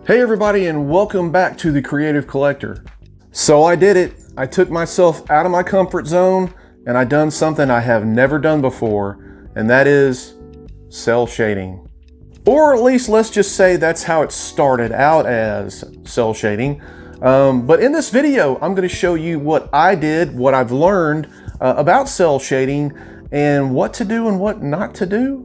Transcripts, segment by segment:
Hey everybody, and welcome back to The Creative Collector. So I did it. I took myself out of my comfort zone and I done something I have never done before, and that is cell shading. Or at least let's just say that's how it started out, as cell shading. But in this video, I'm going to show you what I did, what I've learned about cell shading, and what to do and what not to do.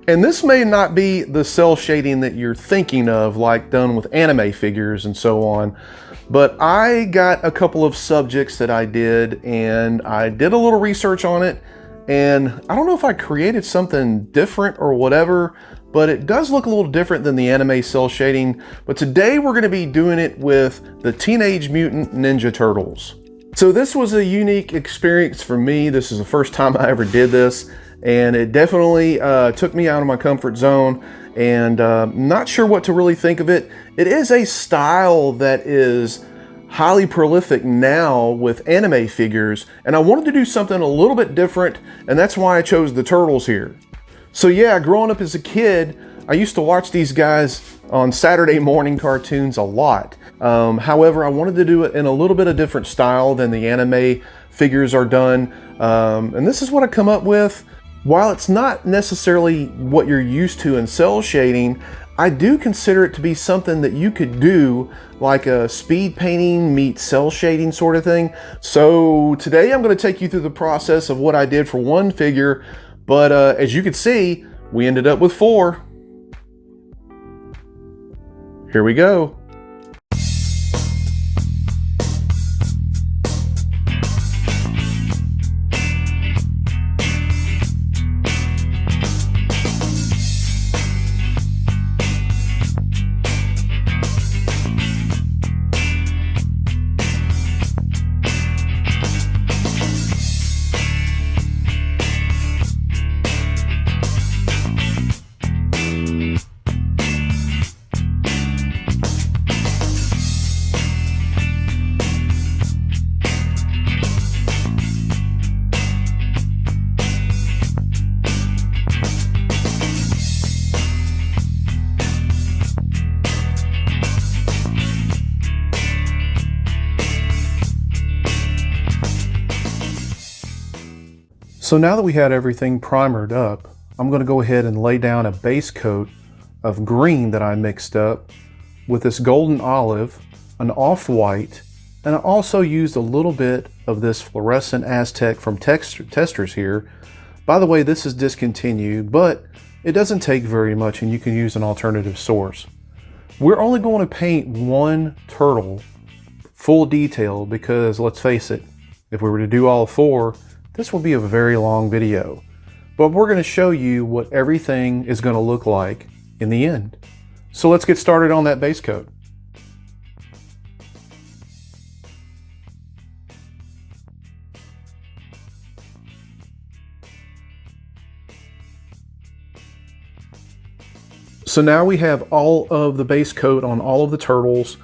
And this may not be the cell shading that you're thinking of, like done with anime figures and so on, but I got a couple of subjects that I did, and I did a little research on it, and I don't know if I created something different or whatever, but it does look a little different than the anime cell shading. But today we're going to be doing it with the Teenage Mutant Ninja Turtles. So this was a unique experience for me. This is the first time I ever did this, and it definitely took me out of my comfort zone, and not sure what to really think of it. It is a style that is highly prolific now with anime figures, and I wanted to do something a little bit different, and that's why I chose the Turtles here. So yeah, growing up as a kid, I used to watch these guys on Saturday morning cartoons a lot. However, I wanted to do it in a little bit of different style than the anime figures are done, and this is what I come up with. While it's not necessarily what you're used to in cell shading, I do consider it to be something that you could do like a speed painting meets cell shading sort of thing. So today I'm going to take you through the process of what I did for one figure, but as you can see, we ended up with 4. Here we go. So now that we had everything primered up, I'm going to go ahead and lay down a base coat of green that I mixed up with this golden olive, an off-white, and I also used a little bit of this fluorescent Aztec from Testers here. By the way, this is discontinued, but it doesn't take very much and you can use an alternative source. We're only going to paint one turtle full detail because, let's face it, if we were to do all 4, this will be a very long video, but we're going to show you what everything is going to look like in the end. So let's get started on that base coat. So now we have all of the base coat on all of the turtles,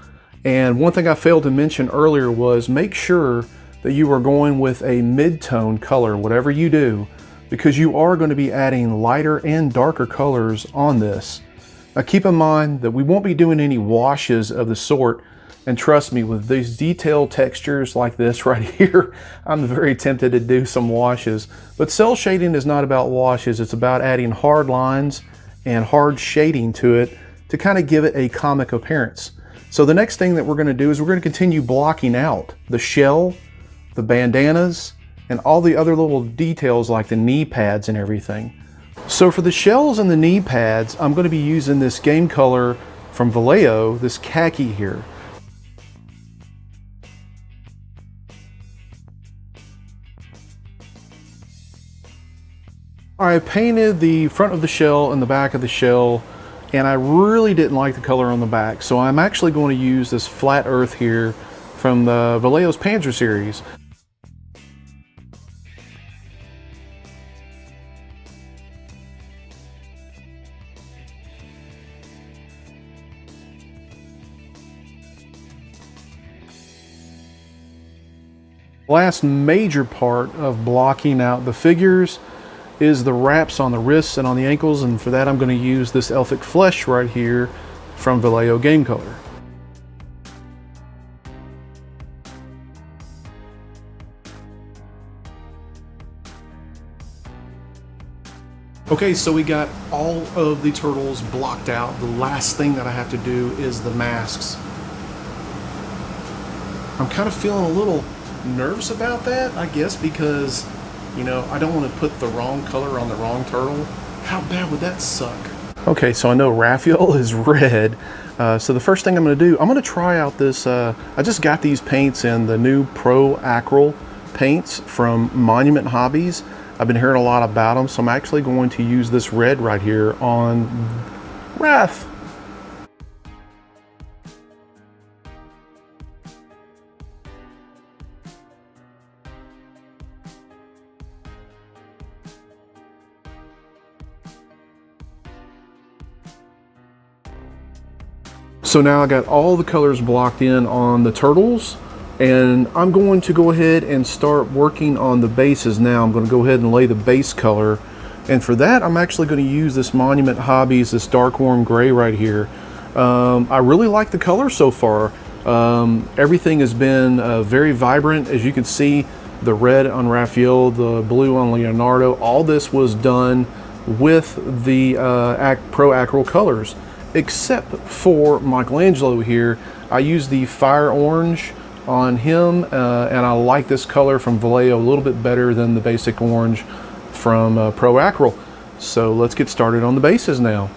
and one thing I failed to mention earlier was make sure that you are going with a mid-tone color, whatever you do, because you are going to be adding lighter and darker colors on this. Now keep in mind that we won't be doing any washes of the sort, and trust me, with these detailed textures like this right here, I'm very tempted to do some washes. But cell shading is not about washes, it's about adding hard lines and hard shading to it to kind of give it a comic appearance. So the next thing that we're going to do is we're going to continue blocking out the shell, the bandanas, and all the other little details like the knee pads and everything. So for the shells and the knee pads, I'm going to be using this game color from Vallejo, this khaki here. I painted the front of the shell and the back of the shell, and I really didn't like the color on the back, so I'm actually going to use this flat earth here from the Vallejo's Panzer series. Last major part of blocking out the figures is the wraps on the wrists and on the ankles, and for that I'm going to use this elfic flesh right here from Vallejo Game Color. Okay, so we got all of the turtles blocked out. The last thing that I have to do is the masks. I'm kind of feeling a little nervous about that, I guess, because, you know, I don't want to put the wrong color on the wrong turtle. How bad would that suck? Okay, so I know Raphael is red. So the first thing I'm going to do, I'm going to try out this, I just got these paints in the new Pro Acryl paints from Monument Hobbies. I've been hearing a lot about them, so I'm actually going to use this red right here on Raph. So now I got all the colors blocked in on the turtles, and I'm going to go ahead and start working on the bases now. I'm going to go ahead and lay the base color, and for that I'm actually going to use this Monument Hobbies, this dark warm gray right here. I really like the color so far. Everything has been very vibrant. As you can see, the red on Raphael, the blue on Leonardo, all this was done with the Pro Acryl colors, except for Michelangelo here. I used the fire orange on him, and I like this color from Vallejo a little bit better than the basic orange from Pro Acryl. So let's get started on the bases now.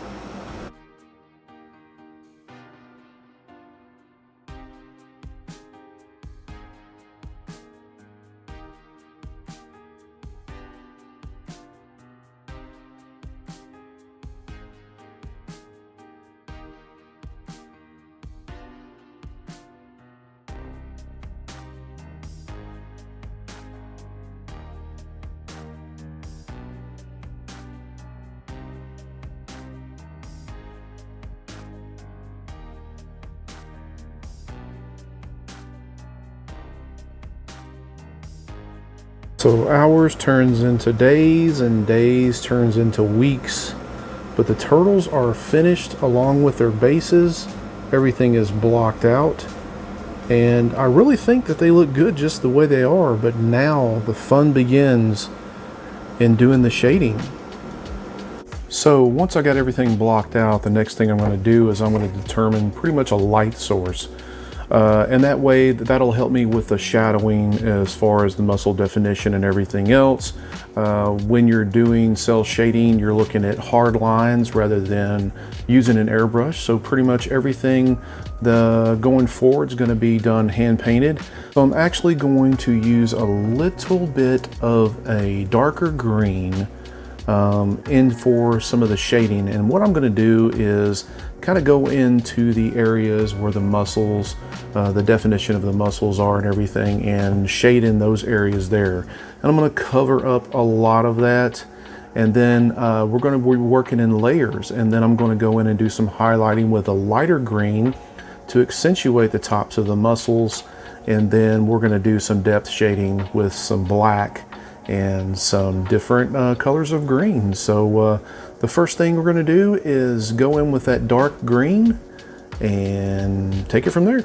So hours turns into days, and days turns into weeks, but the turtles are finished along with their bases. Everything is blocked out, and I really think that they look good just the way they are, but now the fun begins in doing the shading. So once I got everything blocked out, the next thing I'm going to do is I'm going to determine pretty much a light source. And that way, that'll help me with the shadowing as far as the muscle definition and everything else. When you're doing cell shading, you're looking at hard lines rather than using an airbrush. So pretty much everything going forward is going to be done hand painted. So I'm actually going to use a little bit of a darker green in for some of the shading. And what I'm going to do is kind of go into the areas where the muscles, the definition of the muscles are and everything, and shade in those areas there. And I'm going to cover up a lot of that, and then we're going to be working in layers, and then I'm going to go in and do some highlighting with a lighter green to accentuate the tops of the muscles, and then we're going to do some depth shading with some black and some different colors of green. So the first thing we're going to do is go in with that dark green and take it from there.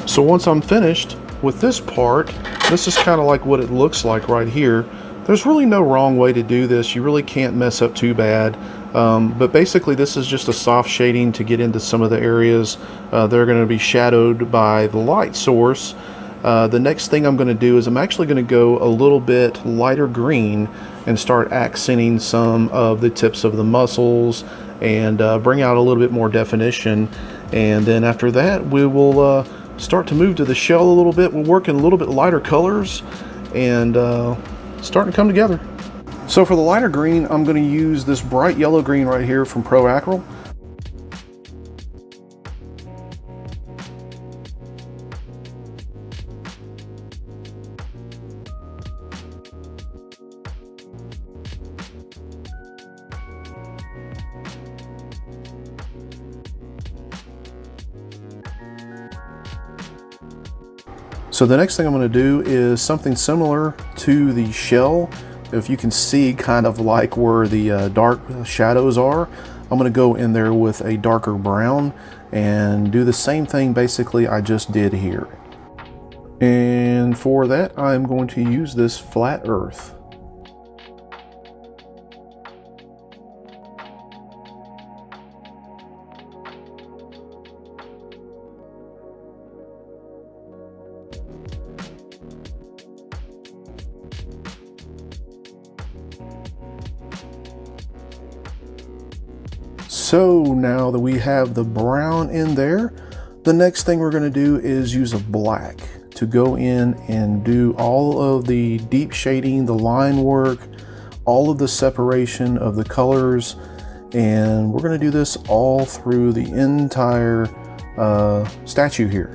So once I'm finished with this part, this is kind of like what it looks like right here. There's really no wrong way to do this. You really can't mess up too bad. But basically this is just a soft shading to get into some of the areas that are going to be shadowed by the light source. The next thing I'm going to do is I'm actually going to go a little bit lighter green and start accenting some of the tips of the muscles and bring out a little bit more definition. And then after that we will start to move to the shell a little bit. We'll work in a little bit lighter colors and starting to come together. So for the lighter green, I'm going to use this bright yellow green right here from Pro Acryl. So the next thing I'm going to do is something similar to the shell. If you can see kind of like where the dark shadows are, I'm going to go in there with a darker brown and do the same thing basically I just did here. And for that, I'm going to use this flat earth. So now that we have the brown in there, the next thing we're going to do is use a black to go in and do all of the deep shading, the line work, all of the separation of the colors, and we're going to do this all through the entire statue here.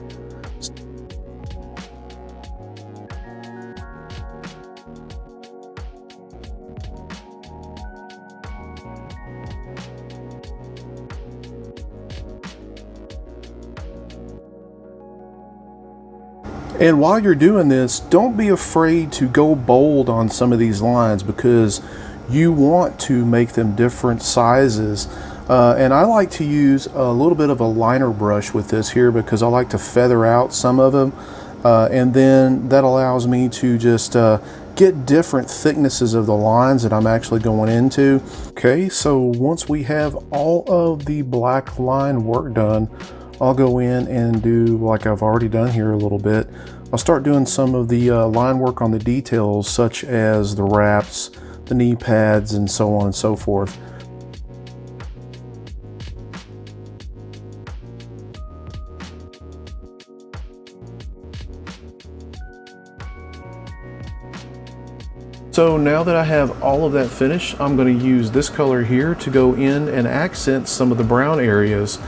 And while you're doing this, don't be afraid to go bold on some of these lines because you want to make them different sizes. And I like to use a little bit of a liner brush with this here because I like to feather out some of them. And then that allows me to just get different thicknesses of the lines that I'm actually going into. Okay, so once we have all of the black line work done, I'll go in and do like I've already done here a little bit. I'll start doing some of the line work on the details such as the wraps, the knee pads, and so on and so forth. So now that I have all of that finished, I'm going to use this color here to go in and accent some of the brown areas.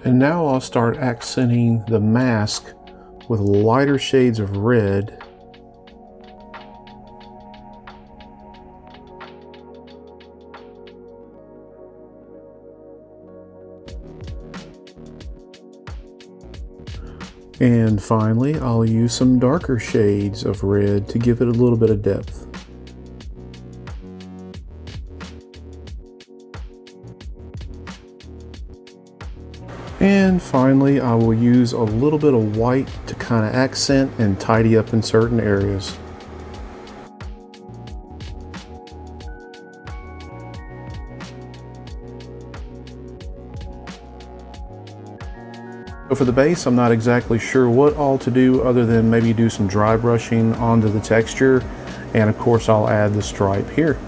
And now I'll start accenting the mask with lighter shades of red. And finally, I'll use some darker shades of red to give it a little bit of depth. And finally, I will use a little bit of white to kind of accent and tidy up in certain areas. So for the base, I'm not exactly sure what all to do other than maybe do some dry brushing onto the texture. And of course, I'll add the stripe here.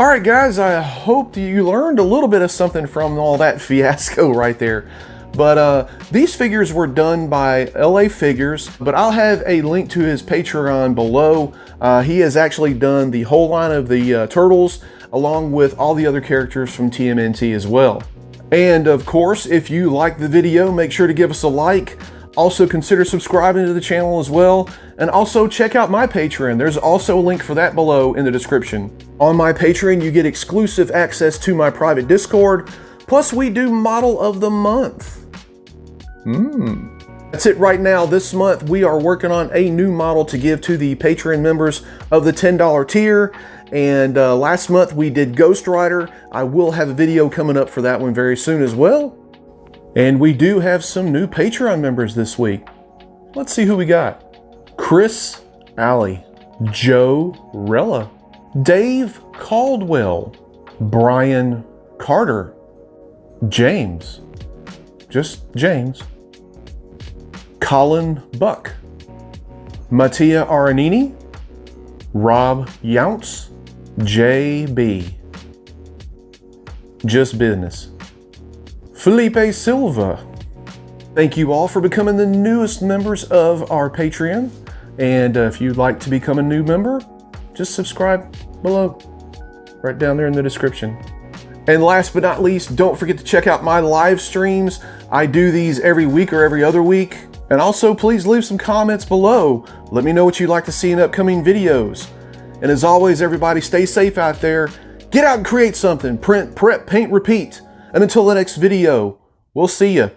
Alright guys, I hope you learned a little bit of something from all that fiasco right there. But these figures were done by LA Figures, but I'll have a link to his Patreon below. He has actually done the whole line of the Turtles, along with all the other characters from TMNT as well. And of course, if you like the video, make sure to give us a like. Also consider subscribing to the channel as well, and also check out my Patreon. There's also a link for that below in the description. On my Patreon, you get exclusive access to my private Discord, plus we do Model of the Month. That's it right now. This month we are working on a new model to give to the Patreon members of the $10 tier, and last month we did Ghost Rider. I will have a video coming up for that one very soon as well. And we do have some new Patreon members this week. Let's see who we got. Chris Alley, Joe Rella, Dave Caldwell, Brian Carter, James, just James, Colin Buck, Mattia Aranini, Rob Younts, JB, Just Business, Felipe Silva. Thank you all for becoming the newest members of our Patreon. And if you'd like to become a new member, just subscribe below, right down there in the description. And last but not least, don't forget to check out my live streams. I do these every week or every other week. And also, please leave some comments below. Let me know what you'd like to see in upcoming videos. And as always, everybody, stay safe out there. Get out and create something. Print, prep, paint, repeat. And until the next video, we'll see ya.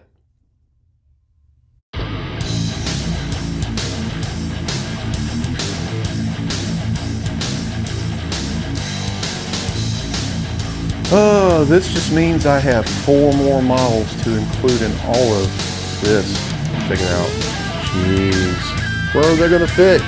Oh, this just means I have 4 more models to include in all of this. Check it out. Jeez. Where are they gonna fit?